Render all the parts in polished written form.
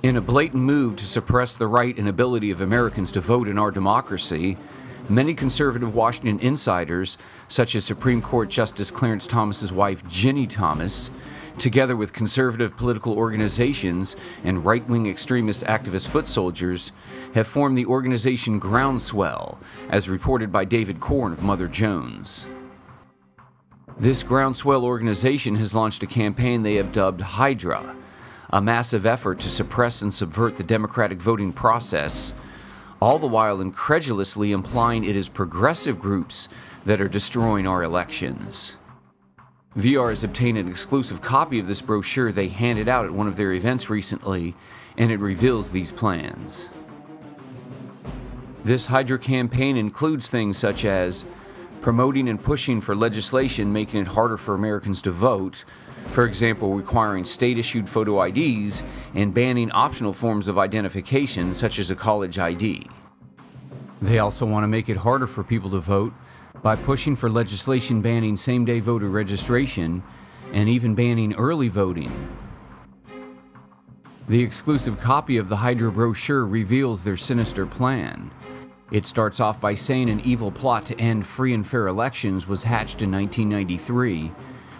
In a blatant move to suppress the right and ability of Americans to vote in our democracy, many conservative Washington insiders, such as Supreme Court Justice Clarence Thomas's wife Ginny Thomas, together with conservative political organizations and right-wing extremist activist foot soldiers, have formed the organization Groundswell, as reported by David Korn of Mother Jones. This Groundswell organization has launched a campaign they have dubbed Hydra, a massive effort to suppress and subvert the democratic voting process, all the while incredulously implying it is progressive groups that are destroying our elections. VR has obtained an exclusive copy of this brochure they handed out at one of their events recently, and it reveals these plans. This Hydra campaign includes things such as promoting and pushing for legislation making it harder for Americans to vote, for example, requiring state-issued photo IDs and banning optional forms of identification such as a college ID. They also want to make it harder for people to vote by pushing for legislation banning same-day voter registration and even banning early voting. The exclusive copy of the Hydra brochure reveals their sinister plan. It starts off by saying an evil plot to end free and fair elections was hatched in 1993,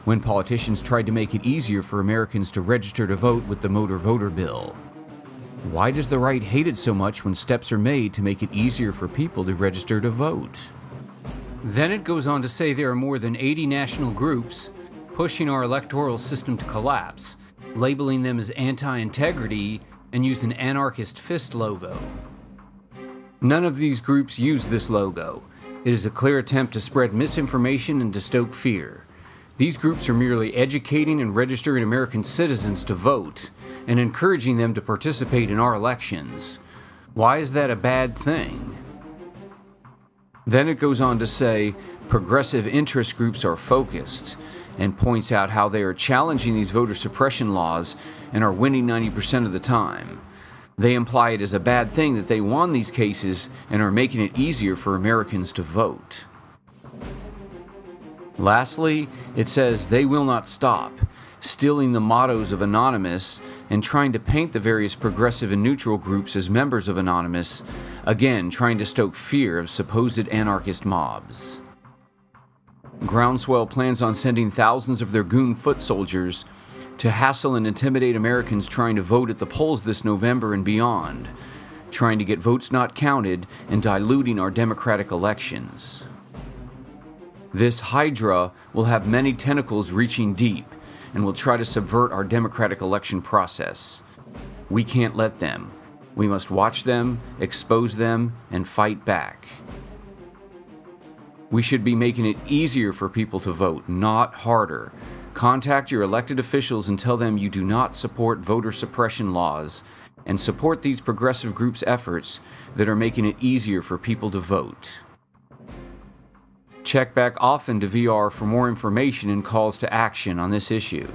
when politicians tried to make it easier for Americans to register to vote with the Motor Voter Bill. Why does the right hate it so much when steps are made to make it easier for people to register to vote? Then it goes on to say there are more than 80 national groups pushing our electoral system to collapse, labeling them as anti-integrity, and use an anarchist fist logo. None of these groups use this logo. It is a clear attempt to spread misinformation and to stoke fear. These groups are merely educating and registering American citizens to vote and encouraging them to participate in our elections. Why is that a bad thing? Then it goes on to say progressive interest groups are focused and points out how they are challenging these voter suppression laws and are winning 90% of the time. They imply it is a bad thing that they won these cases and are making it easier for Americans to vote. Lastly, it says they will not stop, stealing the mottos of Anonymous and trying to paint the various progressive and neutral groups as members of Anonymous, again trying to stoke fear of supposed anarchist mobs. Groundswell plans on sending thousands of their goon foot soldiers to hassle and intimidate Americans trying to vote at the polls this November and beyond, trying to get votes not counted and diluting our democratic elections. This Hydra will have many tentacles reaching deep and will try to subvert our democratic election process. We can't let them. We must watch them, expose them, and fight back. We should be making it easier for people to vote, not harder. Contact your elected officials and tell them you do not support voter suppression laws and support these progressive groups' efforts that are making it easier for people to vote. Check back often to VR for more information and calls to action on this issue.